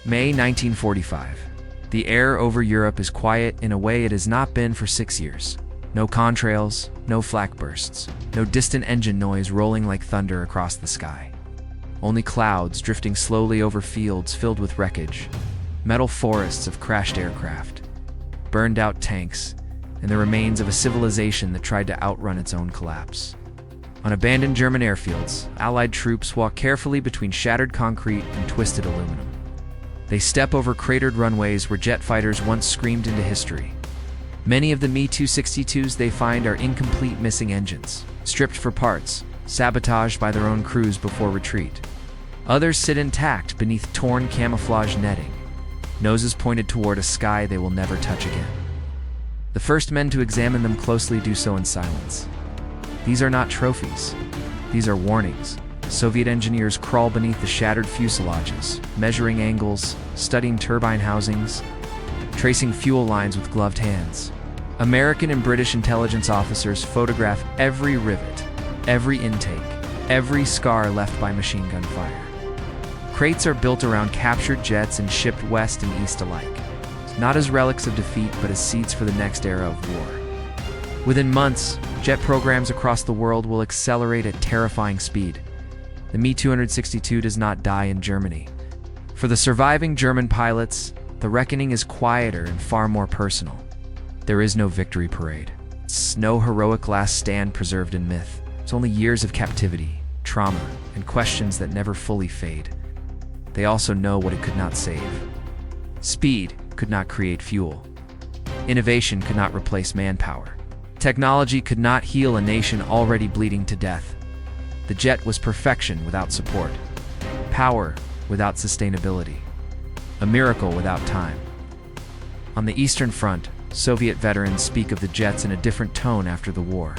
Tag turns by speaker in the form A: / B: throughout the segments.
A: May 1945. The air over Europe is quiet in a way it has not been for 6 years. No contrails, no flak bursts, no distant engine noise rolling like thunder across the sky. Only clouds drifting slowly over fields filled with wreckage, metal forests of crashed aircraft, burned-out tanks, and the remains of a civilization that tried to outrun its own collapse. On abandoned German airfields, Allied troops walk carefully between shattered concrete and twisted aluminum. They step over cratered runways where jet fighters once screamed into history. Many of the Me-262s they find are incomplete, missing engines, stripped for parts, sabotaged by their own crews before retreat. Others sit intact beneath torn camouflage netting, noses pointed toward a sky they will never touch again. The first men to examine them closely do so in silence. These are not trophies. These are warnings. Soviet engineers crawl beneath the shattered fuselages, measuring angles, studying turbine housings, tracing fuel lines with gloved hands. American and British intelligence officers photograph every rivet, every intake, every scar left by machine gun fire. Crates are built around captured jets and shipped west and east alike, not as relics of defeat, but as seeds for the next era of war. Within months, jet programs across the world will accelerate at terrifying speed. The Me-262 does not die in Germany. For the surviving German pilots, the reckoning is quieter and far more personal. There is no victory parade. It's no heroic last stand preserved in myth. It's only years of captivity, trauma, and questions that never fully fade. They also know what it could not save. Speed could not create fuel. Innovation could not replace manpower. Technology could not heal a nation already bleeding to death. The jet was perfection without support, power without sustainability, a miracle without time. On the Eastern Front, Soviet veterans speak of the jets in a different tone after the war.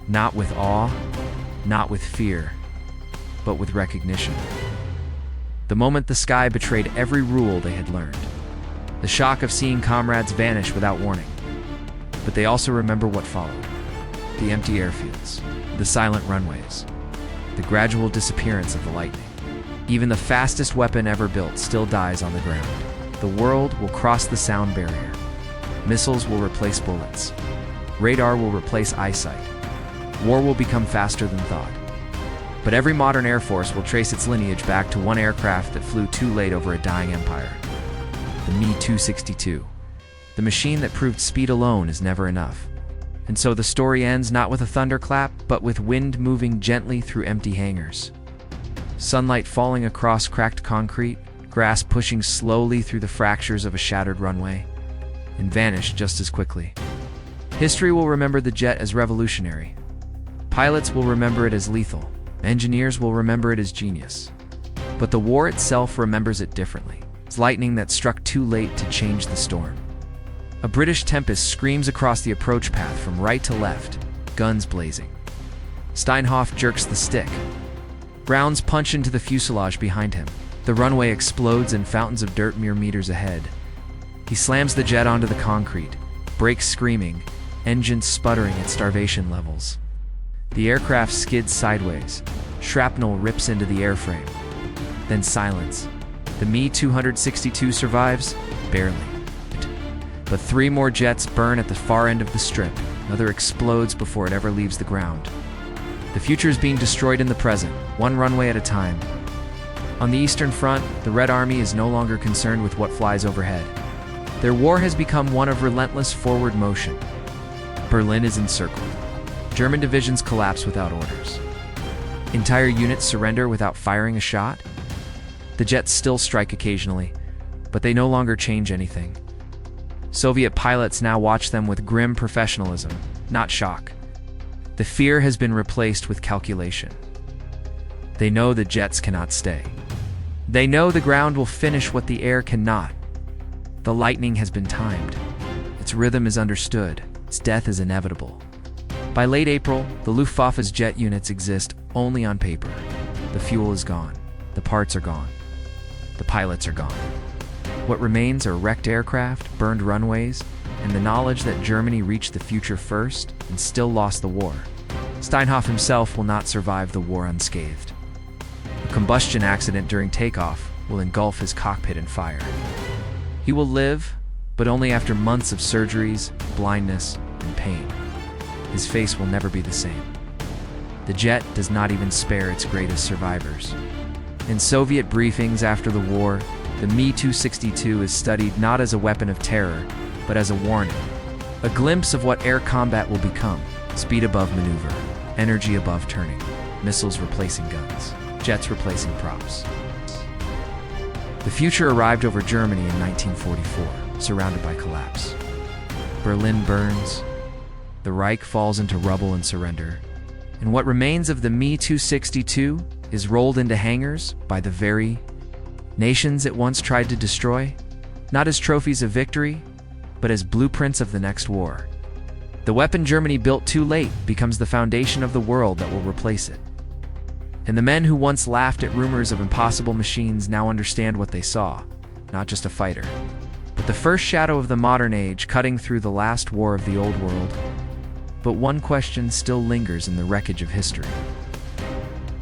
A: Not with awe, not with fear, but with recognition. The moment the sky betrayed every rule they had learned. The shock of seeing comrades vanish without warning. But they also remember what followed. The empty airfields, the silent runways, the gradual disappearance of the lightning. Even the fastest weapon ever built still dies on the ground. The world will cross the sound barrier. Missiles will replace bullets. Radar will replace eyesight. War will become faster than thought. But every modern air force will trace its lineage back to one aircraft that flew too late over a dying empire. The Me-262. The machine that proved speed alone is never enough. And so the story ends not with a thunderclap, but with wind moving gently through empty hangars. Sunlight falling across cracked concrete, grass pushing slowly through the fractures of a shattered runway, and vanish just as quickly. History will remember the jet as revolutionary. Pilots will remember it as lethal. Engineers will remember it as genius. But the war itself remembers it differently. It's lightning that struck too late to change the storm. A British Tempest screams across the approach path from right to left, guns blazing. Steinhoff jerks the stick. Rounds punch into the fuselage behind him. The runway explodes and fountains of dirt mere meters ahead. He slams the jet onto the concrete, brakes screaming, engines sputtering at starvation levels. The aircraft skids sideways. Shrapnel rips into the airframe. Then silence. The Me-262 survives, barely. But 3 more jets burn at the far end of the strip. Another explodes before it ever leaves the ground. The future is being destroyed in the present, one runway at a time. On the Eastern Front, the Red Army is no longer concerned with what flies overhead. Their war has become one of relentless forward motion. Berlin is encircled. German divisions collapse without orders. Entire units surrender without firing a shot. The jets still strike occasionally, but they no longer change anything. Soviet pilots now watch them with grim professionalism, not shock. The fear has been replaced with calculation. They know the jets cannot stay. They know the ground will finish what the air cannot. The lightning has been timed. Its rhythm is understood. Its death is inevitable. By late April, the Luftwaffe's jet units exist only on paper. The fuel is gone. The parts are gone. The pilots are gone. What remains are wrecked aircraft, burned runways, and the knowledge that Germany reached the future first and still lost the war. Steinhoff himself will not survive the war unscathed. A combustion accident during takeoff, will engulf his cockpit in fire. He will live, but only after months of surgeries, blindness, and pain. His face will never be the same. The jet does not even spare its greatest survivors. In Soviet briefings after the war, the Me-262 is studied not as a weapon of terror, but as a warning. A glimpse of what air combat will become: speed above maneuver, energy above turning, missiles replacing guns, jets replacing props. The future arrived over Germany in 1944, surrounded by collapse. Berlin burns, the Reich falls into rubble and surrender, and what remains of the Me-262 is rolled into hangars by the very nations it once tried to destroy, not as trophies of victory, but as blueprints of the next war. The weapon Germany built too late becomes the foundation of the world that will replace it. And the men who once laughed at rumors of impossible machines now understand what they saw: not just a fighter, but the first shadow of the modern age cutting through the last war of the old world. But one question still lingers in the wreckage of history.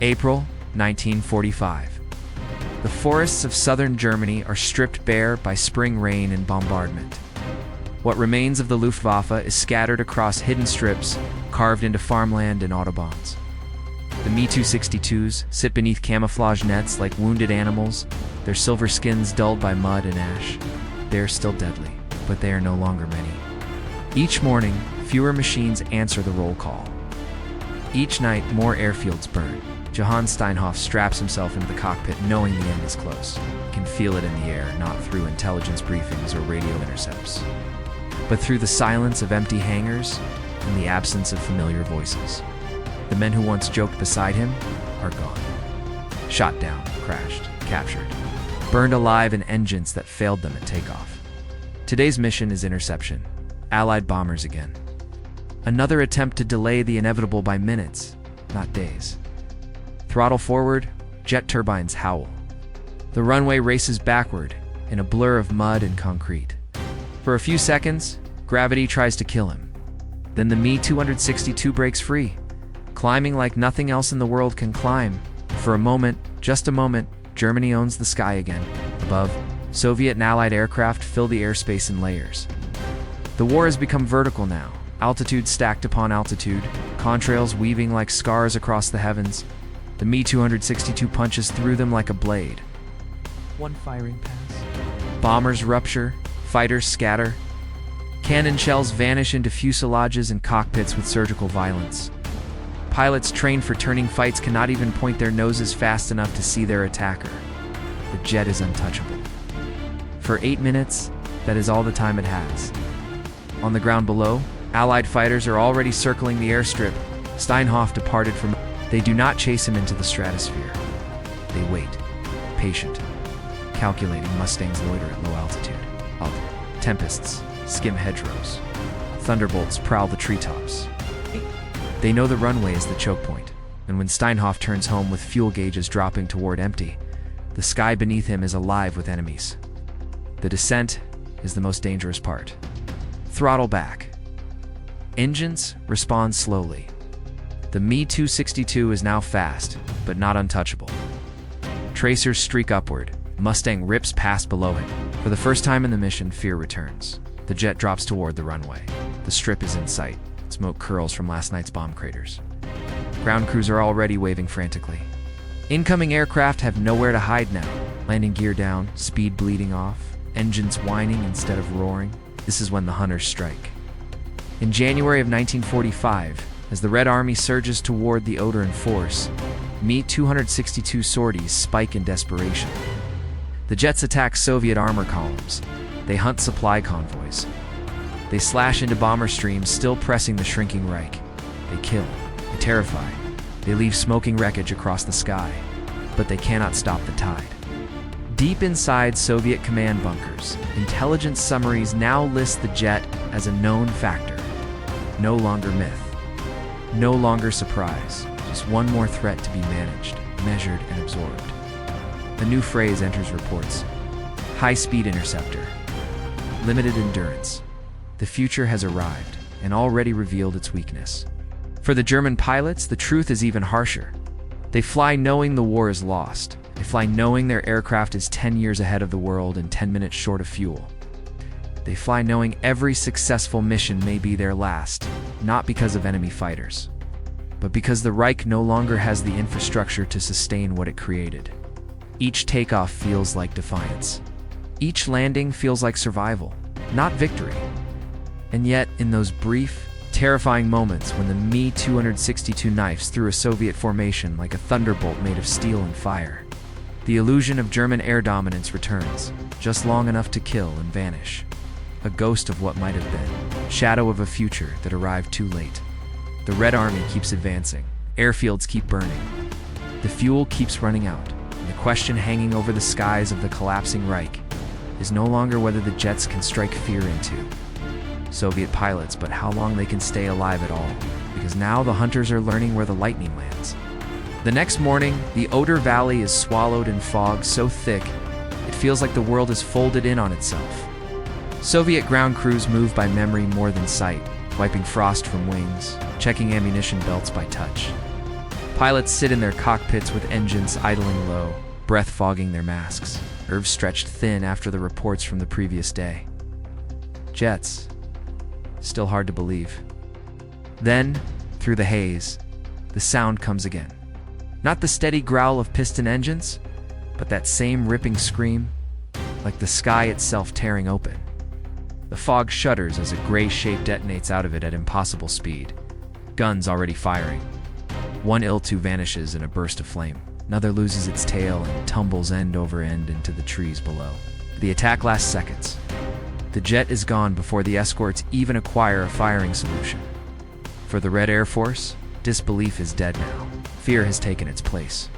A: April 1945. The forests of southern Germany are stripped bare by spring rain and bombardment. What remains of the Luftwaffe is scattered across hidden strips carved into farmland and autobahns. The Me-262s sit beneath camouflage nets like wounded animals, their silver skins dulled by mud and ash. They are still deadly, but they are no longer many. Each morning, fewer machines answer the roll call. Each night, more airfields burn. Johannes Steinhoff straps himself into the cockpit knowing the end is close. He can feel it in the air, not through intelligence briefings or radio intercepts, but through the silence of empty hangars and the absence of familiar voices. The men who once joked beside him are gone. Shot down, crashed, captured, burned alive in engines that failed them at takeoff. Today's mission is interception. Allied bombers again. Another attempt to delay the inevitable by minutes, not days. Throttle forward, jet turbines howl. The runway races backward in a blur of mud and concrete. For a few seconds, gravity tries to kill him. Then the Me-262 breaks free, climbing like nothing else in the world can climb. For a moment, just a moment, Germany owns the sky again. Above, Soviet and Allied aircraft fill the airspace in layers. The war has become vertical now, altitude stacked upon altitude, contrails weaving like scars across the heavens. The Me-262 punches through them like a blade. One firing pass. Bombers rupture, fighters scatter. Cannon shells vanish into fuselages and cockpits with surgical violence. Pilots trained for turning fights cannot even point their noses fast enough to see their attacker. The jet is untouchable. For 8 minutes, that is all the time it has. On the ground below, Allied fighters are already circling the airstrip. Steinhoff departed from. They do not chase him into the stratosphere. They wait, patient, calculating. Mustangs loiter at low altitude. Tempests skim hedgerows. Thunderbolts prowl the treetops. They know the runway is the choke point, and when Steinhoff turns home with fuel gauges dropping toward empty, the sky beneath him is alive with enemies. The descent is the most dangerous part. Throttle back. Engines respond slowly. The Me-262 is now fast, but not untouchable. Tracers streak upward. Mustang rips past below him. For the first time in the mission, fear returns. The jet drops toward the runway. The strip is in sight. Smoke curls from last night's bomb craters. Ground crews are already waving frantically. Incoming aircraft have nowhere to hide now. Landing gear down, speed bleeding off, engines whining instead of roaring. This is when the hunters strike. In January of 1945, as the Red Army surges toward the Oder in force, Me-262 sorties spike in desperation. The jets attack Soviet armor columns. They hunt supply convoys. They slash into bomber streams still pressing the shrinking Reich. They kill. They terrify. They leave smoking wreckage across the sky. But they cannot stop the tide. Deep inside Soviet command bunkers, intelligence summaries now list the jet as a known factor. No longer myth. No longer surprise. Just one more threat to be managed, measured, and absorbed. A new phrase enters reports. High-speed interceptor. Limited endurance. The future has arrived and already revealed its weakness. For the German pilots, the truth is even harsher. They fly knowing the war is lost, They fly knowing their aircraft is 10 years ahead of the world and 10 minutes short of fuel. They fly knowing every successful mission may be their last, not because of enemy fighters, but because the Reich no longer has the infrastructure to sustain what it created. Each takeoff feels like defiance. Each landing feels like survival, not victory. And yet, in those brief, terrifying moments when the Me-262 knifes through a Soviet formation like a thunderbolt made of steel and fire, the illusion of German air dominance returns, just long enough to kill and vanish. A ghost of what might have been, shadow of a future that arrived too late. The Red Army keeps advancing, airfields keep burning, the fuel keeps running out, and the question hanging over the skies of the collapsing Reich is no longer whether the jets can strike fear into Soviet pilots, but how long they can stay alive at all, because now the hunters are learning where the lightning lands. The next morning, the Oder Valley is swallowed in fog so thick, it feels like the world is folded in on itself. Soviet ground crews move by memory more than sight, wiping frost from wings, checking ammunition belts by touch. Pilots sit in their cockpits with engines idling low, breath fogging their masks, nerves stretched thin after the reports from the previous day. Jets. Still hard to believe. Then, through the haze, the sound comes again. Not the steady growl of piston engines, but that same ripping scream, like the sky itself tearing open. The fog shudders as a gray shape detonates out of it at impossible speed. Guns already firing. One Il-2 vanishes in a burst of flame. Another loses its tail and tumbles end over end into the trees below. The attack lasts seconds. The jet is gone before the escorts even acquire a firing solution. For the Red Air Force, disbelief is dead now. Fear has taken its place.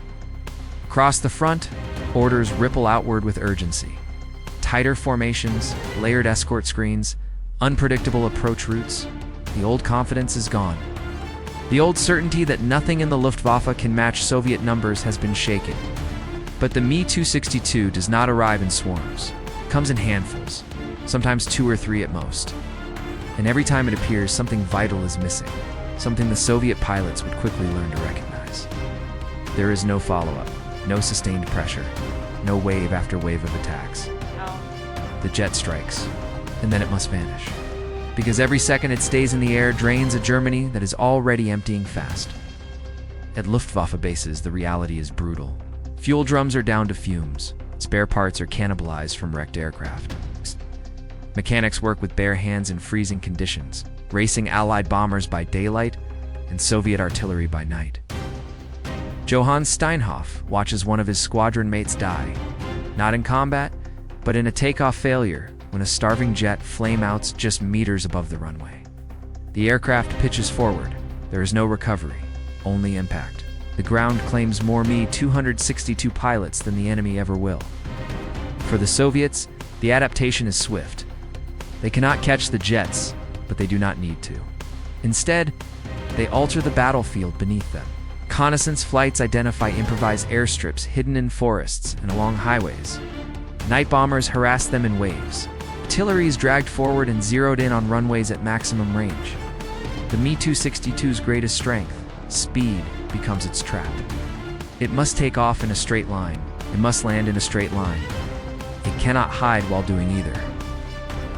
A: Across the front, orders ripple outward with urgency. Tighter formations, layered escort screens, unpredictable approach routes. The old confidence is gone. The old certainty that nothing in the Luftwaffe can match Soviet numbers has been shaken. But the Me-262 does not arrive in swarms. It comes in handfuls, sometimes 2 or 3 at most. And every time it appears, something vital is missing, something the Soviet pilots would quickly learn to recognize. There is no follow-up, no sustained pressure, no wave after wave of attacks. The jet strikes, and then it must vanish. Because every second it stays in the air drains a Germany that is already emptying fast. At Luftwaffe bases, the reality is brutal. Fuel drums are down to fumes. Spare parts are cannibalized from wrecked aircraft. Mechanics work with bare hands in freezing conditions, racing Allied bombers by daylight and Soviet artillery by night. Johannes Steinhoff watches one of his squadron mates die, not in combat, but in a takeoff failure when a starving jet flame-outs just meters above the runway. The aircraft pitches forward. There is no recovery, only impact. The ground claims more Me-262 pilots than the enemy ever will. For the Soviets, the adaptation is swift. They cannot catch the jets, but they do not need to. Instead, they alter the battlefield beneath them. Reconnaissance flights identify improvised airstrips hidden in forests and along highways. Night bombers harass them in waves. Artillery is dragged forward and zeroed in on runways at maximum range. The Me-262's greatest strength, speed, becomes its trap. It must take off in a straight line. It must land in a straight line. It cannot hide while doing either.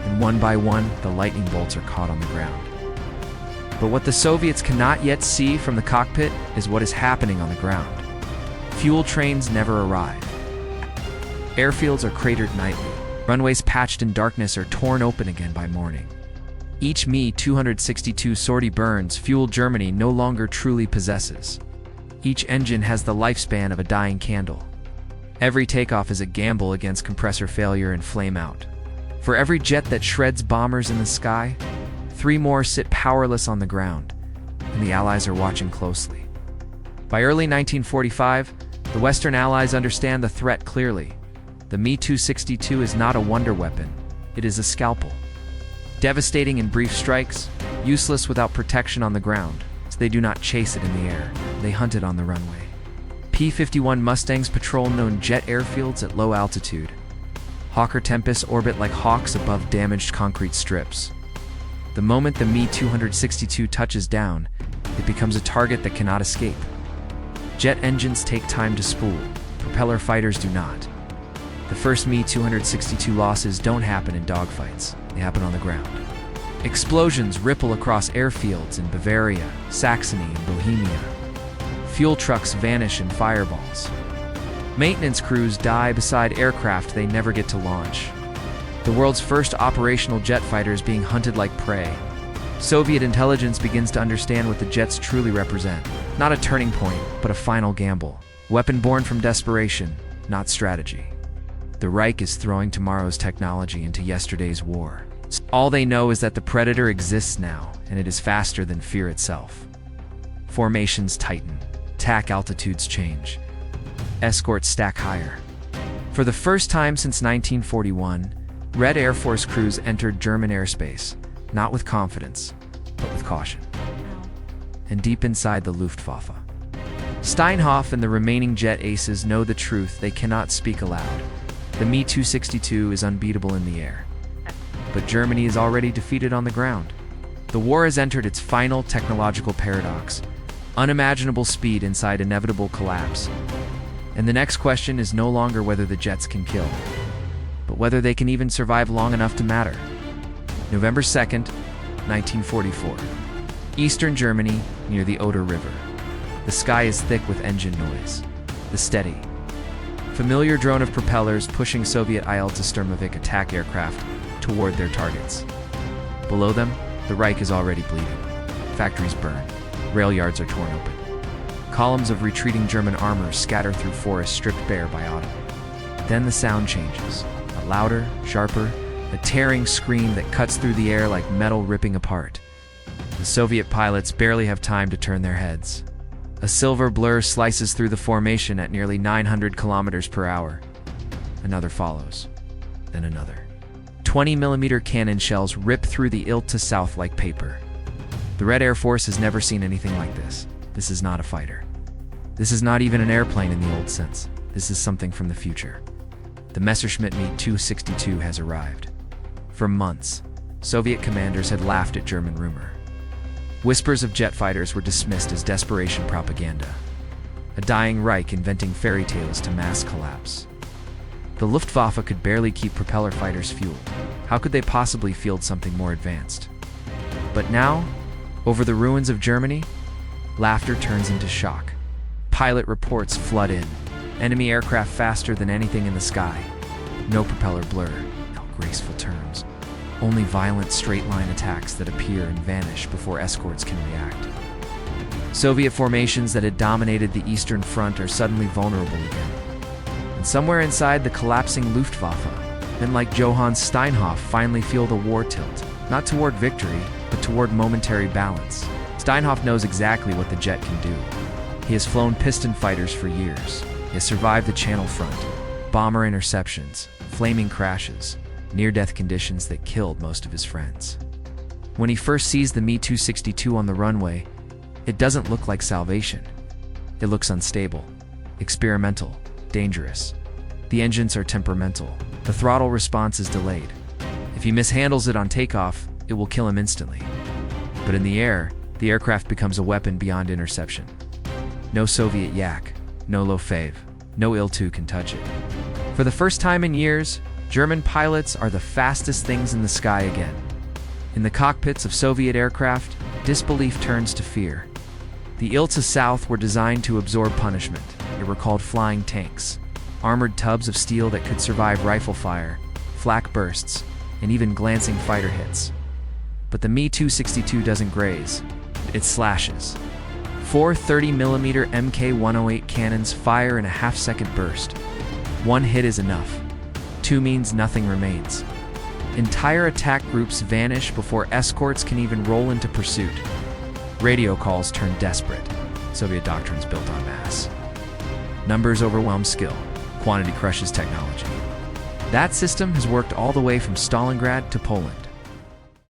A: And one by one, the lightning bolts are caught on the ground. But what the Soviets cannot yet see from the cockpit is what is happening on the ground. Fuel trains never arrive. Airfields are cratered nightly. Runways patched in darkness are torn open again by morning. Each Me-262 sortie burns fuel Germany no longer truly possesses. Each engine has the lifespan of a dying candle. Every takeoff is a gamble against compressor failure and flame out. For every jet that shreds bombers in the sky, 3 more sit powerless on the ground, and the Allies are watching closely. By early 1945, the Western Allies understand the threat clearly. The Me-262 is not a wonder weapon, it is a scalpel. Devastating in brief strikes, useless without protection on the ground, so they do not chase it in the air, they hunt it on the runway. P-51 Mustangs patrol known jet airfields at low altitude. Hawker Tempests orbit like hawks above damaged concrete strips. The moment the Me-262 touches down, it becomes a target that cannot escape. Jet engines take time to spool, propeller fighters do not. The first Me-262 losses don't happen in dogfights, they happen on the ground. Explosions ripple across airfields in Bavaria, Saxony, and Bohemia. Fuel trucks vanish in fireballs. Maintenance crews die beside aircraft they never get to launch. The world's first operational jet fighter is being hunted like prey. Soviet intelligence begins to understand what the jets truly represent. Not a turning point, but a final gamble. Weapon born from desperation, not strategy. The Reich is throwing tomorrow's technology into yesterday's war. All they know is that the Predator exists now, and it is faster than fear itself. Formations tighten. Attack altitudes change. Escorts stack higher. For the first time since 1941, Red Air Force crews entered German airspace, not with confidence, but with caution. And deep inside the Luftwaffe, Steinhoff and the remaining jet aces know the truth they cannot speak aloud. The Me-262 is unbeatable in the air. But Germany is already defeated on the ground. The war has entered its final technological paradox. Unimaginable speed inside inevitable collapse. And the next question is no longer whether the jets can kill, but whether they can even survive long enough to matter. November 2nd, 1944. Eastern Germany, near the Oder River. The sky is thick with engine noise. The steady, familiar drone of propellers pushing Soviet Il-2 Sturmovik attack aircraft toward their targets. Below them, the Reich is already bleeding. Factories burn. Rail yards are torn open. Columns of retreating German armor scatter through forests stripped bare by autumn. Then the sound changes. A louder, sharper, a tearing scream that cuts through the air like metal ripping apart. The Soviet pilots barely have time to turn their heads. A silver blur slices through the formation at nearly 900 kilometers per hour. Another follows. Then another. 20mm cannon shells rip through the Il-2 south like paper. The Red Air Force has never seen anything like this. This is not a fighter. This is not even an airplane in the old sense. This is something from the future. The Messerschmitt Me 262 has arrived. For months, Soviet commanders had laughed at German rumor. Whispers of jet fighters were dismissed as desperation propaganda. A dying Reich inventing fairy tales to mass collapse. The Luftwaffe could barely keep propeller fighters fueled. How could they possibly field something more advanced? But now, over the ruins of Germany, laughter turns into shock. Pilot reports flood in. Enemy aircraft faster than anything in the sky. No propeller blur, no graceful turns. Only violent straight-line attacks that appear and vanish before escorts can react. Soviet formations that had dominated the Eastern Front are suddenly vulnerable again. And somewhere inside the collapsing Luftwaffe, men like Johannes Steinhoff finally feel the war tilt, not toward victory, but toward momentary balance. Steinhoff knows exactly what the jet can do. He has flown piston fighters for years. He has survived the Channel front, bomber interceptions, flaming crashes, near-death conditions that killed most of his friends. When he first sees the Me-262 on the runway, it doesn't look like salvation. It looks unstable, experimental, dangerous. The engines are temperamental. The throttle response is delayed. If he mishandles it on takeoff, it will kill him instantly. But in the air, the aircraft becomes a weapon beyond interception. No Soviet Yak, no Lo-Fave, no Il-2 can touch it. For the first time in years, German pilots are the fastest things in the sky again. In the cockpits of Soviet aircraft, disbelief turns to fear. The Il-2 South were designed to absorb punishment. They were called flying tanks, armored tubs of steel that could survive rifle fire, flak bursts, and even glancing fighter hits. But the Me-262 doesn't graze. It slashes. 4 30mm Mk-108 cannons fire in a half-second burst. One hit is enough. Two means nothing remains. Entire attack groups vanish before escorts can even roll into pursuit. Radio calls turn desperate. Soviet doctrines built on mass. Numbers overwhelm skill. Quantity crushes technology. That system has worked all the way from Stalingrad to Poland.